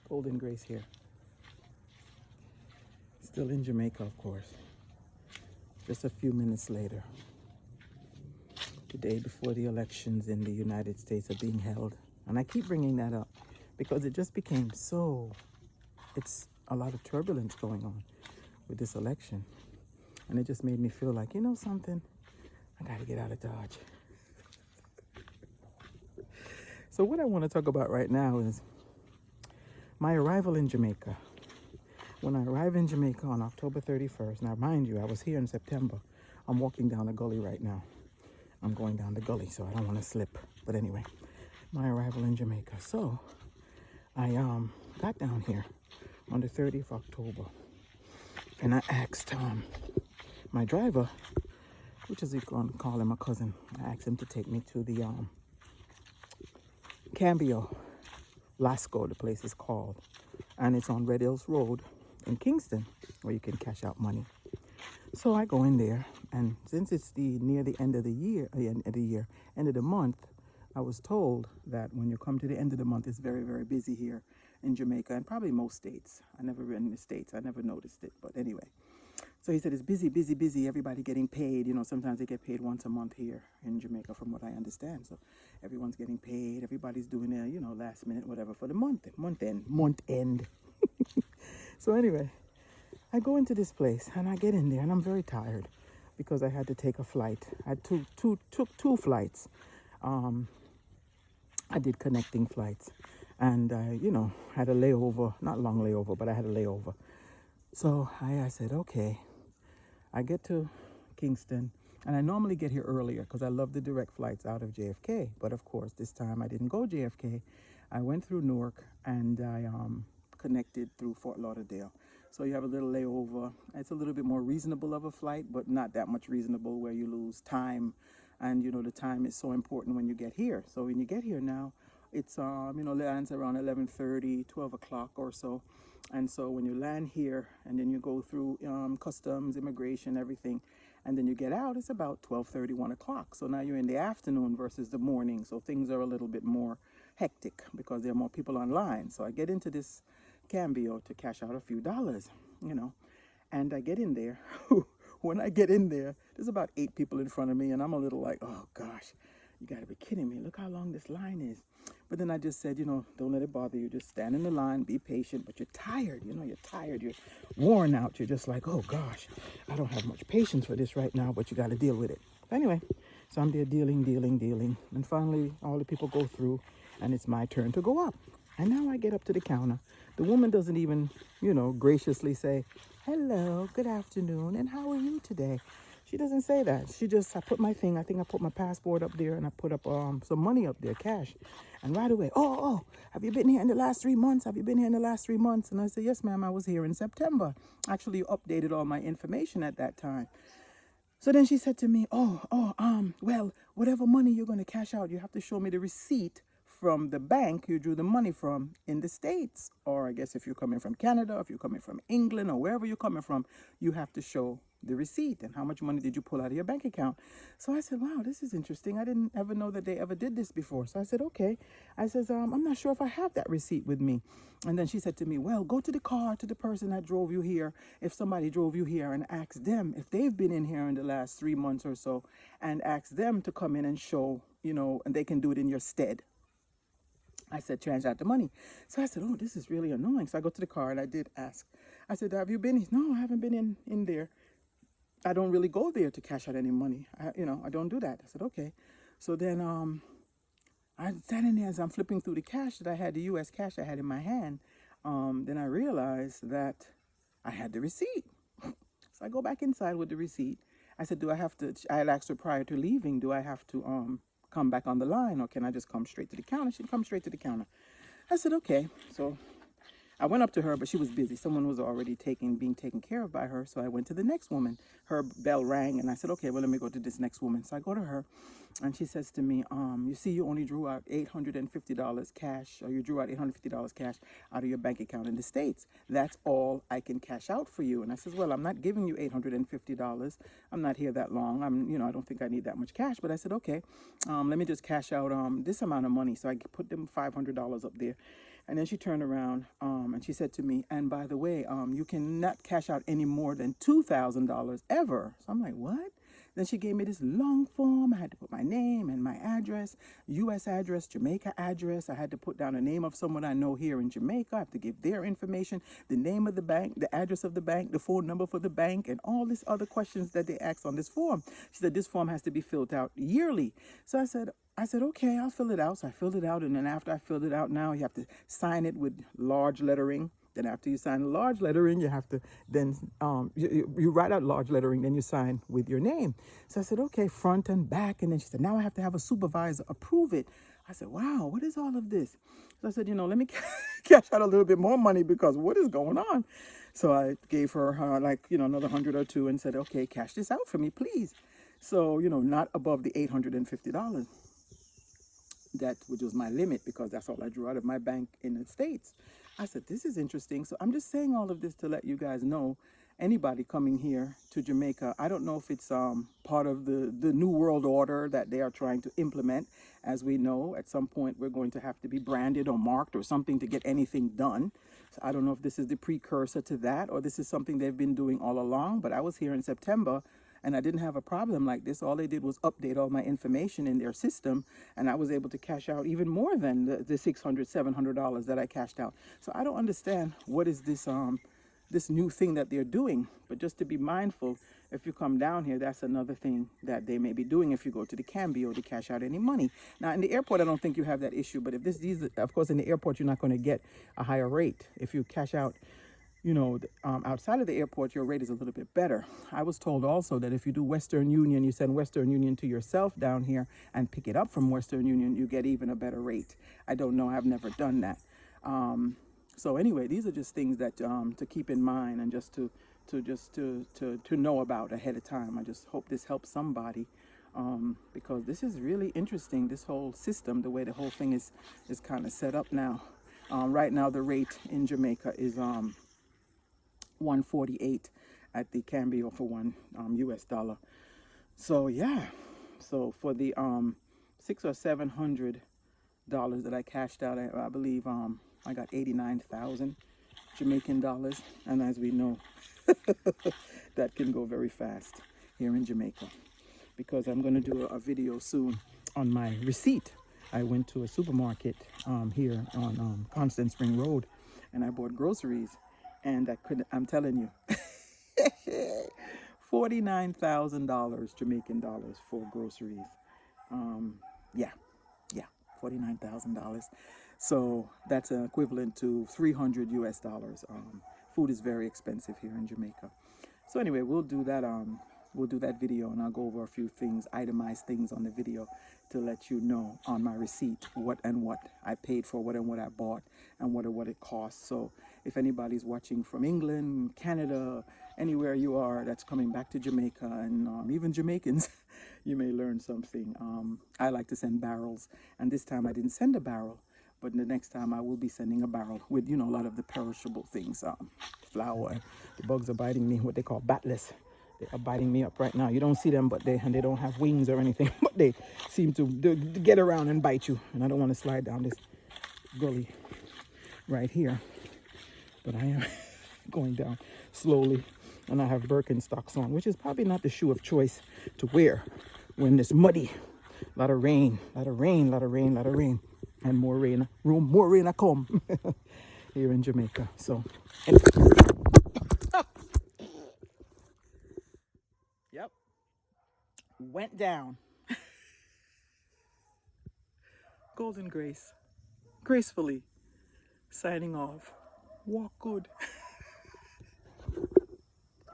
Golden Grace here. Still in Jamaica, of course. Just a few minutes later. The day before the elections in the United States are being held. And I keep bringing that up because it just became so, it's a lot of turbulence going on with this election. And it just made me feel like, you know something? I gotta get out of Dodge. So what I want to talk about right now is my arrival in Jamaica. When I arrived in Jamaica on October 31st, now mind you, I was here in September. I'm walking down the gully right now. I'm going down the gully, so I don't want to slip. But anyway, my arrival in Jamaica. So I got down here on the 30th of October, and I asked my driver, which is you can call him a cousin. I asked him to take me to the Cambio, Lasco, the place is called, and it's on Red Hills Road in Kingston, where you can cash out money. So I go in there, and since it's near the end of the end of the month, I was told that when you come to the end of the month, it's very, very busy here in Jamaica, and probably most states. I never been in the States. I never noticed it, but anyway. So he said it's busy, busy, busy. Everybody getting paid. You know, sometimes they get paid once a month here in Jamaica, from what I understand. So everyone's getting paid. Everybody's doing their, you know, last minute, whatever, for the month end. So anyway, I go into this place and I get in there and I'm very tired because I had to take a flight. I took two flights. I did connecting flights, and you know, had a layover, not long layover, but I had a layover. So I said, okay, I get to Kingston, and I normally get here earlier because I love the direct flights out of JFK. But of course, this time I didn't go JFK. I went through Newark, and I connected through Fort Lauderdale. So you have a little layover. It's a little bit more reasonable of a flight, but not that much reasonable where you lose time. And you know, the time is so important when you get here. So when you get here now, it's you know, lands around 11:30, 12 o'clock or so. And so when you land here and then you go through customs, immigration, everything, and then you get out, it's about 12:30, 1 o'clock. So now you're in the afternoon versus the morning. So things are a little bit more hectic because there are more people online. So I get into this Cambio to cash out a few dollars, you know, and I get in there. When I get in there, there's about 8 people in front of me, and I'm a little like, oh gosh, you gotta be kidding me. Look how long this line is. But then I just said, you know, don't let it bother you. Just stand in the line, be patient, but you're tired, you know, you're tired, you're worn out. You're just like, oh gosh, I don't have much patience for this right now, but you gotta deal with it. Anyway, so I'm there dealing. And finally, all the people go through, and it's my turn to go up. And now I get up to the counter. The woman doesn't even, you know, graciously say, hello, good afternoon, and how are you today? She doesn't say that. She just, I put my thing, I think I put my passport up there, and I put up some money up there, cash. And right away, oh, have you been here in the last 3 months? Have you been here in the last 3 months? And I said, yes, ma'am, I was here in September. Actually, you updated all my information at that time. So then she said to me, well, whatever money you're going to cash out, you have to show me the receipt from the bank you drew the money from in the States. Or I guess if you're coming from Canada, if you're coming from England, or wherever you're coming from, you have to show the receipt and how much money did you pull out of your bank account. So I said, wow, this is interesting. I didn't ever know that they ever did this before. So I said, okay. I says, I'm not sure if I have that receipt with me. And then she said to me, well, go to the car, to the person that drove you here, if somebody drove you here, and ask them if they've been in here in the last 3 months or so, and ask them to come in and show, you know, and they can do it in your stead. I said, transfer out the money. So I said, oh, this is really annoying. So I go to the car and I did ask. I said, have you been? No, I haven't been in there. I don't really go there to cash out any money. I don't do that. I said, okay. So then I sat in there as I'm flipping through the cash that I had, the U.S. cash I had in my hand. Then I realized that I had the receipt. So I go back inside with the receipt. I said, I had asked her prior to leaving, do I have to come back on the line, or can I just come straight to the counter? She'd come straight to the counter. I said, okay. So I went up to her, but she was busy. Someone was already being taken care of by her. So I went to the next woman. Her bell rang, and I said, okay, well, let me go to this next woman. So I go to her, and she says to me, you see, you only drew out $850 cash, or you drew out $850 cash out of your bank account in the States. That's all I can cash out for you. And I says, well, I'm not giving you $850. I'm not here that long. I don't think I need that much cash. But I said, okay, let me just cash out this amount of money. So I put them $500 up there. And then she turned around and she said to me, and by the way, you cannot cash out any more than $2,000 ever. So I'm like, what? Then she gave me this long form. I had to put my name and my address, U.S. address, Jamaica address. I had to put down a name of someone I know here in Jamaica. I have to give their information, the name of the bank, the address of the bank, the phone number for the bank, and all these other questions that they ask on this form. She said this form has to be filled out yearly. So I said, okay, I'll fill it out. So I filled it out. And then after I filled it out, now you have to sign it with large lettering. Then after you sign the large lettering, you have to then, you write out large lettering, then you sign with your name. So I said, okay, front and back. And then she said, now I have to have a supervisor approve it. I said, wow, what is all of this? So I said, let me cash out a little bit more money because what is going on? So I gave her another 100 or two and said, okay, cash this out for me, please. So, not above the $850. That which was my limit because that's all I drew out of my bank in the States. I said, this is interesting. So I'm just saying all of this to let you guys know, anybody coming here to Jamaica, I don't know if it's part of the new world order that they are trying to implement. As we know, at some point we're going to have to be branded or marked or something to get anything done. So I don't know if this is the precursor to that or this is something they've been doing all along. But I was here in September and I didn't have a problem like this. All they did was update all my information in their system, and I was able to cash out even more than the $600, $700 that I cashed out. So I don't understand what is this this new thing that they're doing. But just to be mindful, if you come down here, that's another thing that they may be doing if you go to the Cambio to cash out any money. Now, in the airport, I don't think you have that issue. But if these, of course, in the airport, you're not going to get a higher rate. If you cash out outside of the airport, your rate is a little bit better. I was told also that if you do Western Union, you send Western Union to yourself down here and pick it up from Western Union, you get even a better rate. I don't know. I've never done that. So anyway, these are just things that to keep in mind and just to know about ahead of time. I just hope this helps somebody because this is really interesting. This whole system, the way the whole thing is kind of set up now. Right now, the rate in Jamaica is 148 at the Cambio for $1 US. So yeah, so for the $600 or $700 that I cashed out, I believe I got 89,000 Jamaican dollars, and as we know, that can go very fast here in Jamaica. Because I'm going to do a video soon on my receipt. I went to a supermarket here on Constant Spring Road, and I bought groceries. And I'm telling you, $49,000 Jamaican dollars for groceries. Yeah, $49,000. So that's equivalent to 300 US dollars. Food is very expensive here in Jamaica. So anyway, we'll do that video, and I'll go over a few things, itemized things on the video to let you know on my receipt what I paid for, what I bought, and what it costs. So if anybody's watching from England, Canada, anywhere you are that's coming back to Jamaica, and even Jamaicans, you may learn something. I like to send barrels, and this time I didn't send a barrel, but the next time I will be sending a barrel with, a lot of the perishable things, flour. The bugs are biting me, what they call batless. They are biting me up right now. You don't see them, but they don't have wings or anything, but they seem to get around and bite you. And I don't want to slide down this gully right here, but I am going down slowly, and I have Birkenstocks on, which is probably not the shoe of choice to wear when it's muddy. A lot of rain, and more rain I come here in Jamaica. So yep, went down. Golden Grace, gracefully signing off. Walk good.